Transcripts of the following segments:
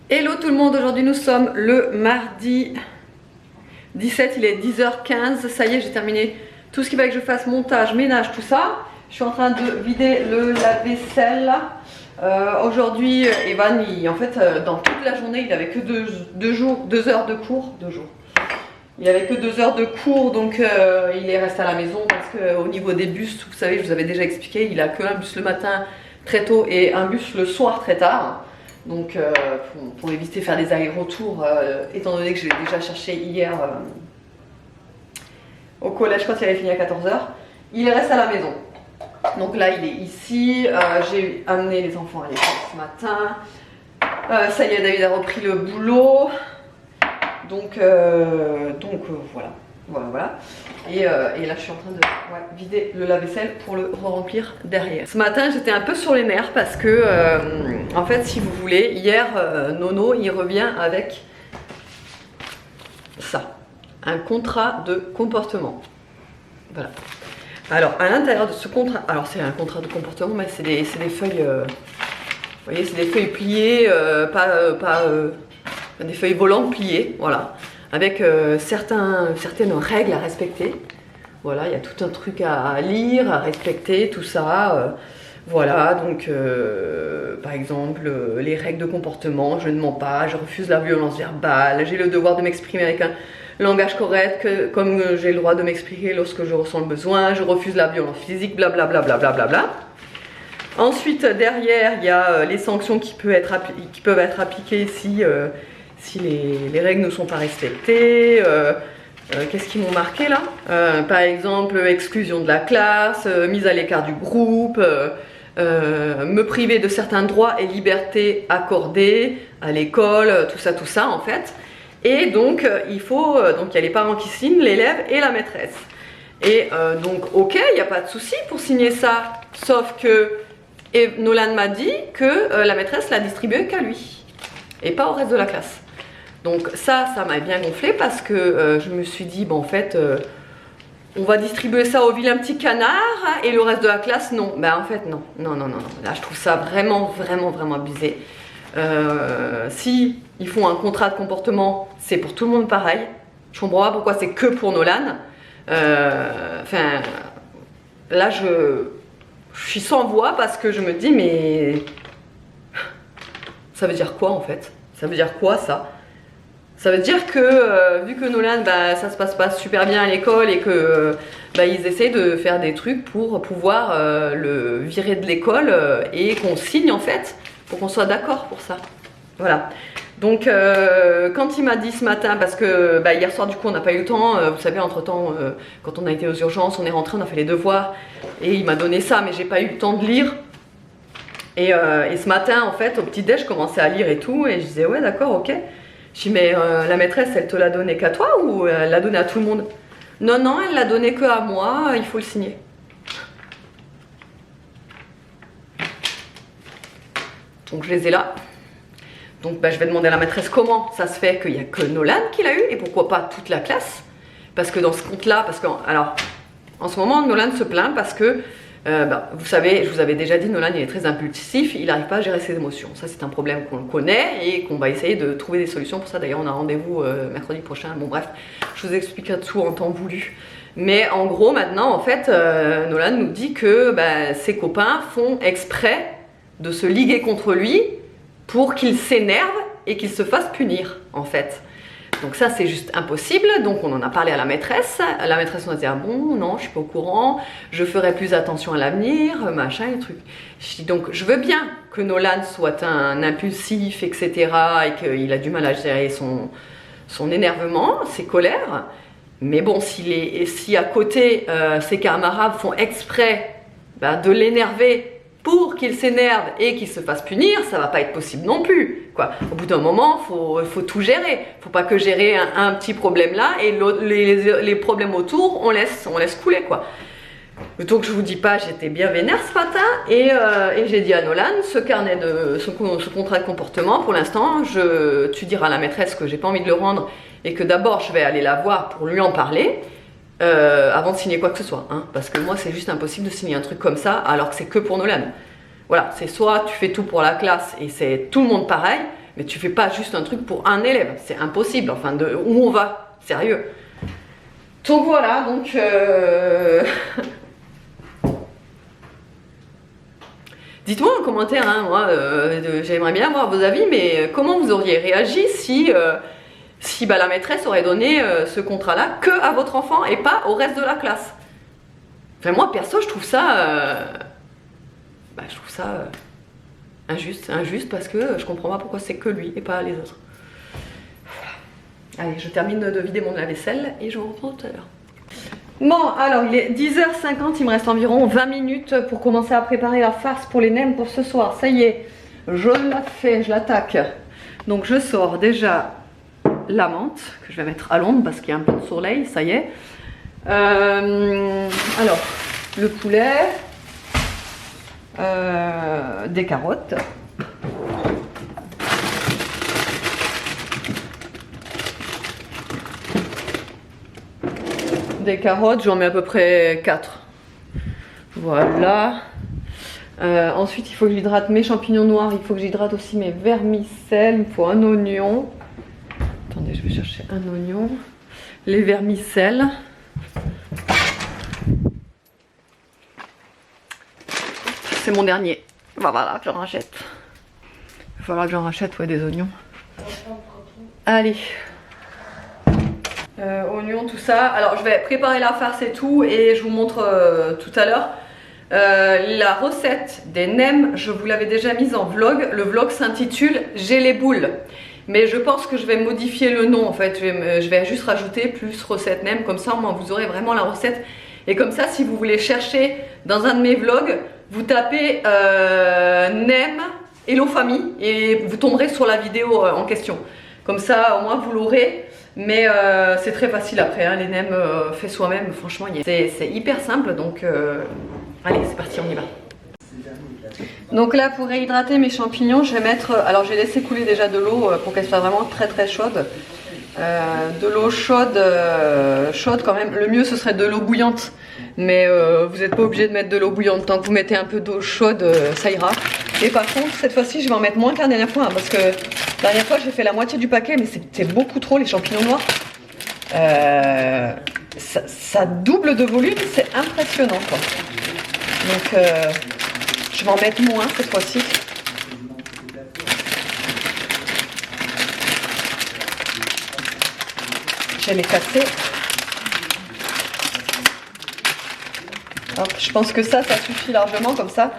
Hello tout le monde, aujourd'hui nous sommes le mardi 17, il est 10h15, ça y est j'ai terminé tout ce qu'il fallait que je fasse, montage, ménage, tout ça. Je suis en train de vider le lave-vaisselle. Aujourd'hui Evan, en fait dans toute la journée il avait que deux heures de cours, Il avait que 2 heures de cours, donc il est resté à la maison parce qu'au niveau des bus, vous savez, je vous avais déjà expliqué, il a que un bus le matin très tôt et un bus le soir très tard. Donc pour éviter de faire des allers-retours, étant donné que je l'ai déjà cherché hier au collège quand il avait fini à 14h, il reste à la maison. Donc là il est ici, j'ai amené les enfants à l'école ce matin. Ça y est, David a repris le boulot. Donc voilà. Et là je suis en train de vider le lave-vaisselle pour le remplir derrière. Ce matin j'étais un peu sur les nerfs parce que en fait si vous voulez, hier Nono il revient avec ça, un contrat de comportement. Voilà. Alors à l'intérieur de ce contrat, alors c'est un contrat de comportement mais c'est des feuilles, vous voyez c'est des feuilles pliées, des feuilles volantes pliées, voilà, avec certaines règles à respecter. Voilà, il y a tout un truc à lire, à respecter, tout ça. Voilà, donc par exemple, les règles de comportement, je ne mens pas, je refuse la violence verbale, j'ai le devoir de m'exprimer avec un langage correct, comme j'ai le droit de m'exprimer lorsque je ressens le besoin, je refuse la violence physique, blablabla. Ensuite, derrière, il y a les sanctions qui peuvent être appliquées si les règles ne sont pas respectées. Qu'est-ce qu'ils m'ont marqué là? Par exemple, exclusion de la classe, mise à l'écart du groupe, me priver de certains droits et libertés accordés à l'école, tout ça en fait. Et donc, il y a les parents qui signent, l'élève et la maîtresse. Et donc, ok, il n'y a pas de souci pour signer ça, sauf que Nolan m'a dit que la maîtresse l'a distribué qu'à lui et pas au reste de la classe. Donc ça m'a bien gonflé parce que je me suis dit, bon en fait, on va distribuer ça au vilain petit canard et le reste de la classe, non. Ben en fait, non. Là, je trouve ça vraiment abusé. Si ils font un contrat de comportement, c'est pour tout le monde pareil. Je comprends pas pourquoi c'est que pour Nolan. Enfin, là, je suis sans voix parce que je me dis, mais ça veut dire quoi en fait? Ça veut dire quoi ça? Ça veut dire que vu que Nolan, ça se passe pas super bien à l'école et que ils essaient de faire des trucs pour pouvoir le virer de l'école et qu'on signe en fait pour qu'on soit d'accord pour ça. Voilà. Donc quand il m'a dit ce matin, parce que hier soir du coup on n'a pas eu le temps, vous savez entre temps quand on a été aux urgences, on est rentré, on a fait les devoirs et il m'a donné ça mais j'ai pas eu le temps de lire. Et ce matin en fait au petit déj je commençais à lire et tout et je disais ouais d'accord ok. Je dis mais la maîtresse elle te l'a donné qu'à toi ou elle l'a donné à tout le monde? Non, elle l'a donné que à moi, il faut le signer. Donc je les ai là. Donc je vais demander à la maîtresse comment ça se fait qu'il n'y a que Nolan qui l'a eu et pourquoi pas toute la classe. Parce que dans ce compte là, alors en ce moment Nolan se plaint parce que vous savez, je vous avais déjà dit, Nolan il est très impulsif, il n'arrive pas à gérer ses émotions. Ça c'est un problème qu'on connaît et qu'on va essayer de trouver des solutions pour ça. D'ailleurs on a rendez-vous mercredi prochain. Bon bref, je vous expliquerai tout en temps voulu. Mais en gros maintenant en fait, Nolan nous dit que ses copains font exprès de se liguer contre lui pour qu'il s'énerve et qu'il se fasse punir en fait. Donc ça c'est juste impossible, donc on en a parlé à la maîtresse nous a dit ah bon non je suis pas au courant, je ferai plus attention à l'avenir, machin et truc. Je dis donc je veux bien que Nolan soit un impulsif etc et qu'il a du mal à gérer son énervement, ses colères, mais bon si à côté ses camarades font exprès de l'énerver pour qu'il s'énerve et qu'il se fasse punir, ça va pas être possible non plus, quoi. Au bout d'un moment, faut tout gérer. Faut pas que gérer un petit problème là et les problèmes autour, on laisse couler, quoi. Donc je vous dis pas, j'étais bien vénère ce matin et j'ai dit à Nolan, ce contrat de comportement, pour l'instant, tu diras à la maîtresse que j'ai pas envie de le rendre et que d'abord je vais aller la voir pour lui en parler. Avant de signer quoi que ce soit, hein, parce que moi c'est juste impossible de signer un truc comme ça alors que c'est que pour Nolan. Voilà, c'est soit tu fais tout pour la classe et c'est tout le monde pareil, Mais tu fais pas juste un truc pour un élève, c'est impossible. Enfin, où on va, sérieux. Donc voilà, donc dites-moi en commentaire, hein, moi j'aimerais bien avoir vos avis, mais comment vous auriez réagi si bah, la maîtresse aurait donné ce contrat-là que à votre enfant et pas au reste de la classe. Enfin moi perso je trouve ça injuste parce que je comprends pas pourquoi c'est que lui et pas les autres. Voilà. Allez, je termine de vider mon lave-vaisselle et je vous retrouve tout à l'heure. Bon, alors il est 10h50, il me reste environ 20 minutes pour commencer à préparer la farce pour les nems pour ce soir. Ça y est, je la fais, je l'attaque. Donc je sors déjà la menthe que je vais mettre à l'ombre parce qu'il y a un peu de soleil, ça y est. Alors, le poulet, des carottes. Des carottes, j'en mets à peu près 4. Voilà. Ensuite, il faut que j'hydrate mes champignons noirs. Il faut que j'hydrate aussi mes vermicelles. Il me faut un oignon. Attendez, je vais chercher un oignon. Les vermicelles. C'est mon dernier. Voilà, j'en rachète. Il va falloir que j'en rachète, ouais, des oignons. Allez. Oignons, tout ça. Alors je vais préparer la farce et tout et je vous montre tout à l'heure. La recette des nems, je vous l'avais déjà mise en vlog. Le vlog s'intitule J'ai les boules. Mais je pense que je vais modifier le nom en fait. Je vais juste rajouter plus recette nem. Comme ça, au moins vous aurez vraiment la recette. Et comme ça, si vous voulez chercher dans un de mes vlogs, vous tapez nem Hello Famille et vous tomberez sur la vidéo en question. Comme ça, au moins vous l'aurez. Mais c'est très facile après, hein, les nems fait soi-même, franchement, c'est hyper simple. Donc, allez, c'est parti, on y va. Donc là, pour réhydrater mes champignons, je vais mettre... Alors, j'ai laissé couler déjà de l'eau pour qu'elle soit vraiment très très chaude. De l'eau chaude, chaude quand même. Le mieux, ce serait de l'eau bouillante. Mais vous n'êtes pas obligé de mettre de l'eau bouillante. Tant que vous mettez un peu d'eau chaude, ça ira. Et par contre, cette fois-ci, je vais en mettre moins que la dernière fois. Hein, parce que la dernière fois, j'ai fait la moitié du paquet. Mais c'était beaucoup trop, les champignons noirs. Ça double de volume. C'est impressionnant, quoi. Donc, je vais en mettre moins cette fois-ci. Je vais les casser. Hop, je pense que ça suffit largement comme ça.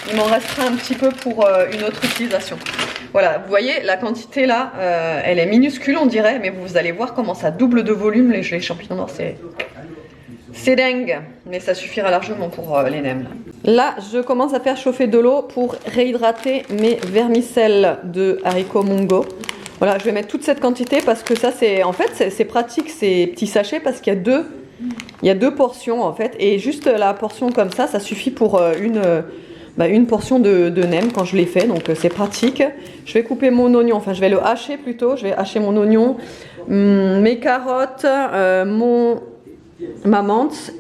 Il m'en restera un petit peu pour une autre utilisation. Voilà, vous voyez, la quantité là, elle est minuscule on dirait, mais vous allez voir comment ça double de volume les champignons noirs, c'est dingue. Mais ça suffira largement pour les nems. Là, je commence à faire chauffer de l'eau pour réhydrater mes vermicelles de haricots mungo. Voilà, je vais mettre toute cette quantité parce que ça, en fait, c'est pratique ces petits sachets parce qu'il y a deux portions en fait. Et juste la portion comme ça suffit pour une portion de nems quand je l'ai fait. Donc c'est pratique. Je vais couper mon oignon, enfin je vais le hacher plutôt. Je vais hacher mon oignon, mes carottes, ma menthe,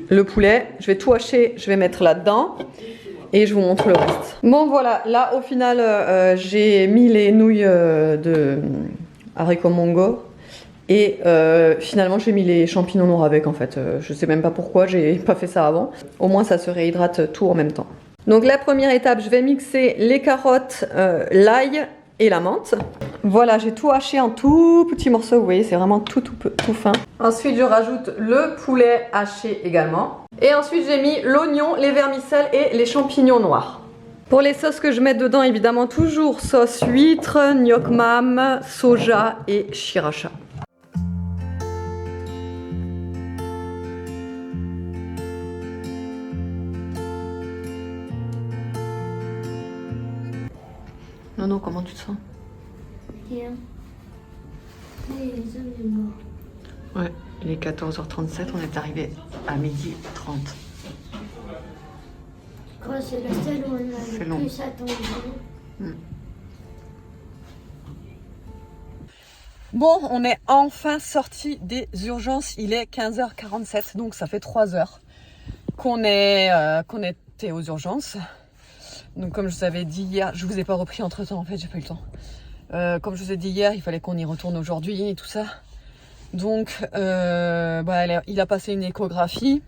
le poulet. Je vais tout hacher, je vais mettre là-dedans. Et je vous montre le reste. Bon voilà, là au final j'ai mis les nouilles de haricots mungo. Et finalement j'ai mis les champignons noirs avec en fait. Je sais même pas pourquoi, j'ai pas fait ça avant. Au moins ça se réhydrate tout en même temps. Donc la première étape, je vais mixer les carottes, l'ail et la menthe. Voilà, j'ai tout haché en tout petits morceaux, vous voyez, c'est vraiment tout fin. Ensuite je rajoute le poulet haché également. Et ensuite j'ai mis l'oignon, les vermicelles et les champignons noirs. Pour les sauces que je mets dedans, évidemment toujours sauce huître, gnoc mam, soja et sriracha. Non, comment tu te sens? Bien. Les hommes sont morts. Ouais, il est 14h37, on est arrivé à 12h30. Je crois que c'est le seul où on a le plus attendu. Bon, on est enfin sorti des urgences, il est 15h47, donc ça fait 3 heures qu'on était aux urgences. Donc comme je vous avais dit hier, je vous ai pas repris entre temps en fait, j'ai pas eu le temps. Comme je vous ai dit hier, il fallait qu'on y retourne aujourd'hui et tout ça. Donc, il a passé une échographie.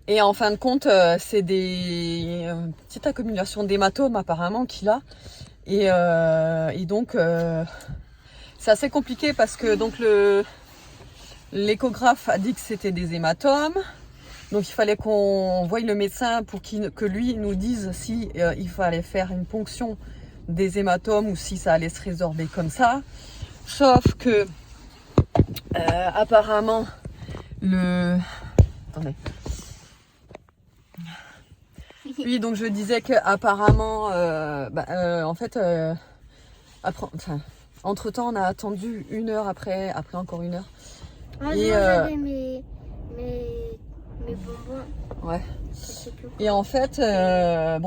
Et en fin de compte, c'est des petites accumulations d'hématomes apparemment qu'il a. Et donc, c'est assez compliqué parce que donc l'échographe a dit que c'était des hématomes. Donc il fallait qu'on voie le médecin pour que lui nous dise si il fallait faire une ponction des hématomes ou si ça allait se résorber comme ça. Sauf que apparemment Attendez. Oui, donc je disais qu'apparemment, en fait, entre-temps, on a attendu 1 heure après encore 1 heure. Ah, et j'avais mes bonbons. Ouais. Et en fait, le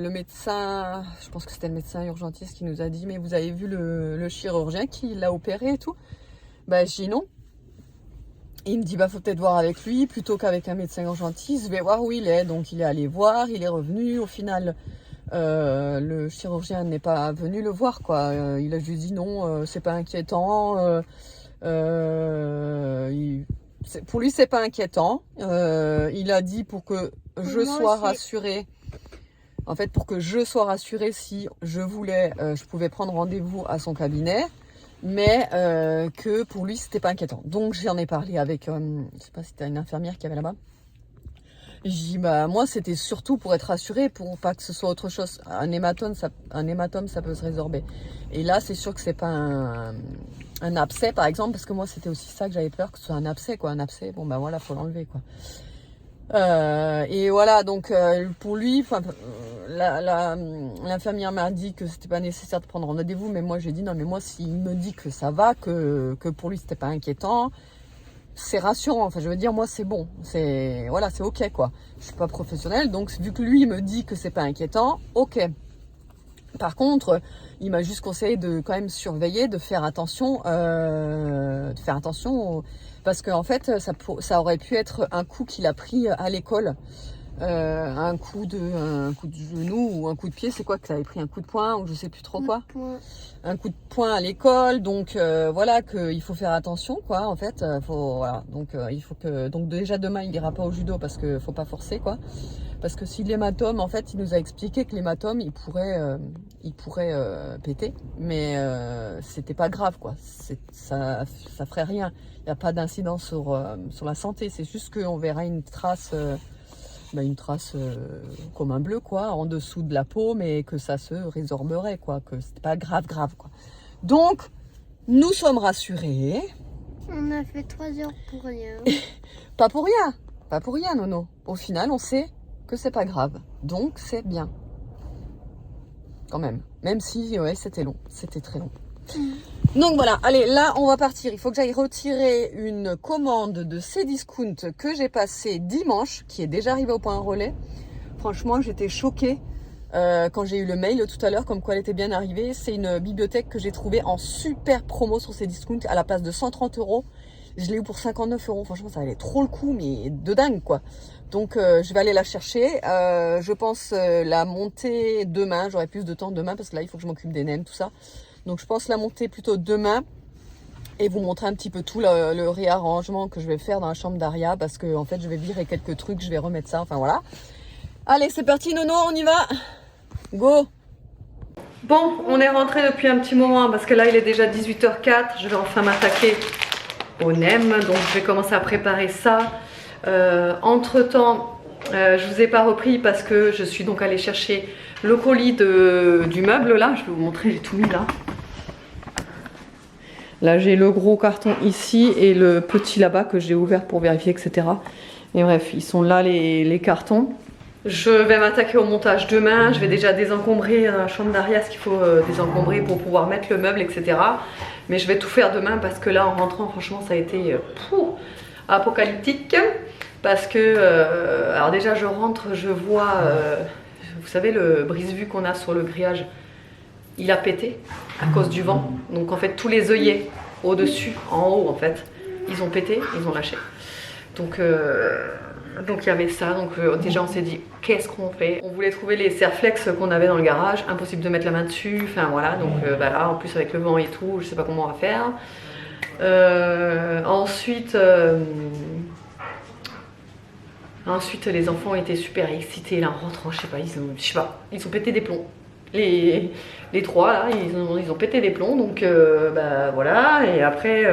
médecin, je pense que c'était le médecin urgentiste qui nous a dit, mais vous avez vu le chirurgien qui l'a opéré et tout? Bah, je dis non. Il me dit, faut peut-être voir avec lui plutôt qu'avec un médecin urgentiste. Je vais voir où il est. Donc, il est allé voir, il est revenu. Au final, le chirurgien n'est pas venu le voir, quoi. Il a juste dit non, c'est pas inquiétant. Pour lui, c'est pas inquiétant. Il a dit pour que je sois rassurée. En fait, pour que je sois rassurée, si je voulais, je pouvais prendre rendez-vous à son cabinet. Mais que pour lui c'était pas inquiétant. Donc j'en ai parlé avec, je sais pas si c'était une infirmière qui avait là-bas. J'ai dit moi c'était surtout pour être rassurée, pour pas que ce soit autre chose. Un hématome ça peut se résorber. Et là c'est sûr que c'est pas un abcès par exemple, parce que moi c'était aussi ça que j'avais peur, que ce soit un abcès quoi. Un abcès, voilà, faut l'enlever quoi. Et voilà, donc pour lui, l'infirmière m'a dit que c'était pas nécessaire de prendre rendez-vous, mais moi j'ai dit non, mais moi s'il me dit que ça va, que pour lui c'était pas inquiétant, c'est rassurant. Enfin, je veux dire, moi c'est bon, c'est ok quoi. Je suis pas professionnelle, donc vu que lui me dit que c'est pas inquiétant, ok. Par contre, il m'a juste conseillé de quand même surveiller, de faire attention, parce qu'en fait, ça aurait pu être un coup qu'il a pris à l'école, un coup de genou ou un coup de pied. C'est quoi que ça avait pris, un coup de poing ou je sais plus trop quoi. Un coup de poing à l'école, donc voilà qu'il faut faire attention quoi. En fait, il faut que déjà demain il ira pas au judo parce que faut pas forcer quoi. Parce que si l'hématome, en fait, il nous a expliqué que l'hématome, il pourrait péter, mais c'était pas grave, quoi. Ça ferait rien. Il n'y a pas d'incidence sur la santé. C'est juste qu'on verra une trace comme un bleu, quoi, en dessous de la peau, mais que ça se résorberait, quoi. Que c'était pas grave, quoi. Donc, nous sommes rassurés. On a fait 3 heures pour rien. Pas pour rien, Nono. Au final, on sait que c'est pas grave, donc c'est bien quand même si c'était long, c'était très long. Donc voilà, allez, là on va partir. Il faut que j'aille retirer une commande de Cdiscount que j'ai passée dimanche, qui est déjà arrivée au point relais. Franchement, j'étais choquée quand j'ai eu le mail tout à l'heure comme quoi elle était bien arrivée. C'est une bibliothèque que j'ai trouvée en super promo sur Cdiscount à la place de 130 €. Je l'ai eu pour 59 €. Franchement, ça valait trop le coup, mais de dingue, quoi. Donc, je vais aller la chercher. Je pense la monter demain. J'aurai plus de temps demain parce que là, il faut que je m'occupe des nems, tout ça. Donc, je pense la monter plutôt demain et vous montrer un petit peu tout le réarrangement que je vais faire dans la chambre d'Aria parce que, en fait, je vais virer quelques trucs. Je vais remettre ça. Enfin, voilà. Allez, c'est parti, Nono, on y va. Go. Bon, on est rentré depuis un petit moment parce que là, il est déjà 18h04. Je vais enfin m'attaquer au nem, donc je vais commencer à préparer ça. Entre temps, je vous ai pas repris parce que je suis donc allée chercher le colis du meuble là. Je vais vous montrer, j'ai tout mis là. Là j'ai le gros carton ici et le petit là-bas que j'ai ouvert pour vérifier, etc. Et bref, ils sont là les cartons. Je vais m'attaquer au montage demain. Je vais déjà désencombrer la chambre d'Aria, ce qu'il faut désencombrer pour pouvoir mettre le meuble, etc. Mais je vais tout faire demain parce que là en rentrant franchement ça a été apocalyptique. Parce que, alors déjà je rentre, je vois, vous savez le brise-vue qu'on a sur le grillage, il a pété à cause du vent. Donc en fait tous les œillets au-dessus, en haut en fait, ils ont pété, ils ont lâché. Donc Donc il y avait ça, donc déjà on s'est dit qu'est-ce qu'on fait. On voulait trouver les Serflex qu'on avait dans le garage, impossible de mettre la main dessus, enfin voilà, donc bah là en plus avec le vent et tout, je sais pas comment on va faire. Ensuite les enfants étaient super excités là en rentrant, je sais pas, ils ont pété des plombs. Les trois là, ils ont pété des plombs, donc bah voilà, et après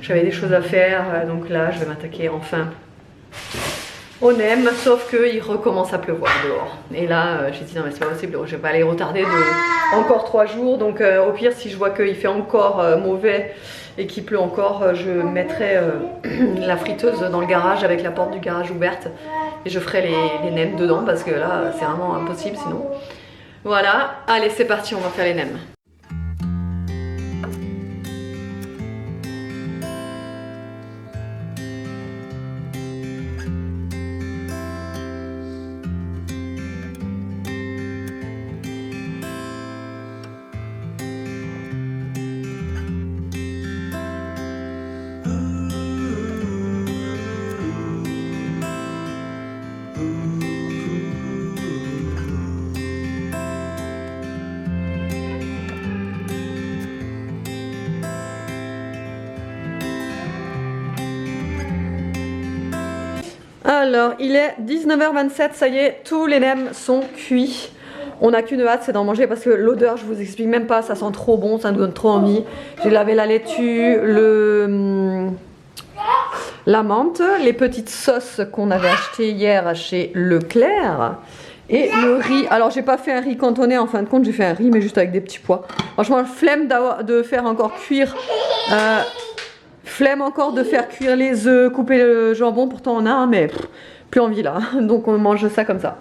j'avais des choses à faire, donc là je vais m'attaquer enfin au NEM, sauf qu'il recommence à pleuvoir dehors. Et là, j'ai dit non mais c'est pas possible, je vais pas aller retarder de encore 3 jours. Donc au pire, si je vois qu'il fait encore mauvais et qu'il pleut encore, je mettrai la friteuse dans le garage avec la porte du garage ouverte. Et je ferai les nems dedans parce que là, c'est vraiment impossible sinon. Voilà, allez c'est parti, on va faire les nems. Alors, il est 19h27, ça y est, tous les nems sont cuits. On n'a qu'une hâte, c'est d'en manger parce que l'odeur, je vous explique même pas, ça sent trop bon, ça nous donne trop envie. J'ai lavé la laitue, la menthe, les petites sauces qu'on avait achetées hier chez Leclerc et le riz. Alors, j'ai pas fait un riz cantonné, en fin de compte, j'ai fait un riz mais juste avec des petits pois. Franchement, flemme de faire encore cuire... Flemme encore de faire cuire les œufs, couper le jambon, pourtant on a un, mais plus envie là. Donc on mange ça comme ça.